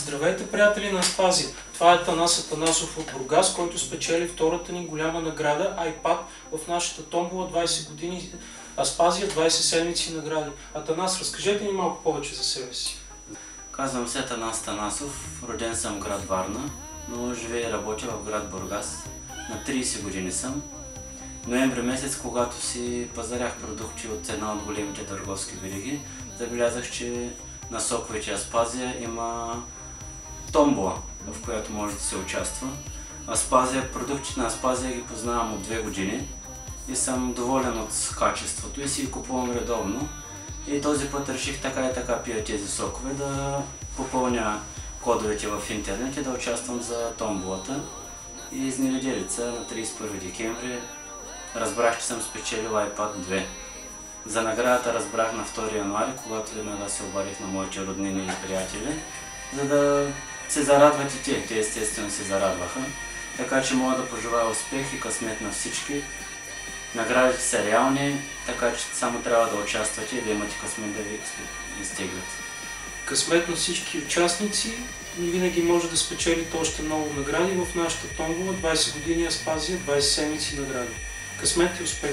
Здравейте, приятели на Аспазия! Това е Атанас Атанасов от Бургас, който спечели втората ни голяма награда iPad в нашата томбола 20 години Аспазия, 20 седмици награди. Атанас, разкажете ни малко повече за себе си. Казвам се Атанас Атанасов, роден съм в град Варна, но живея и работя в град Бургас. На 30 години съм. Ноември месец, когато си пазарях продукти от една от големите търговски вериги, забелязах, че на соковете Аспазия има томбола, в която може да се участва. Продуктите на Аспазия ги познавам от 2 години и съм доволен от качеството и си ги купувам редовно. И този път реших така и така пия тези сокове да попълня кодовете в интернет и да участвам за томболата. И изневиделица на 31 декември разбрах, че съм спечелил iPad 2. За наградата разбрах на 2 януари, когато веднага се обадих на моите роднини и приятели, за да се зарадват и те. Те естествено се зарадваха. Така че мога да пожелая успех и късмет на всички. Наградите са реални, така че само трябва да участвате и да имате късмет да ви изтеглят. Късмет на всички участници, винаги може да спечелите още много награди в нашата томбола 20 години Аспазия, 20 седмици награди. Късмет и успех!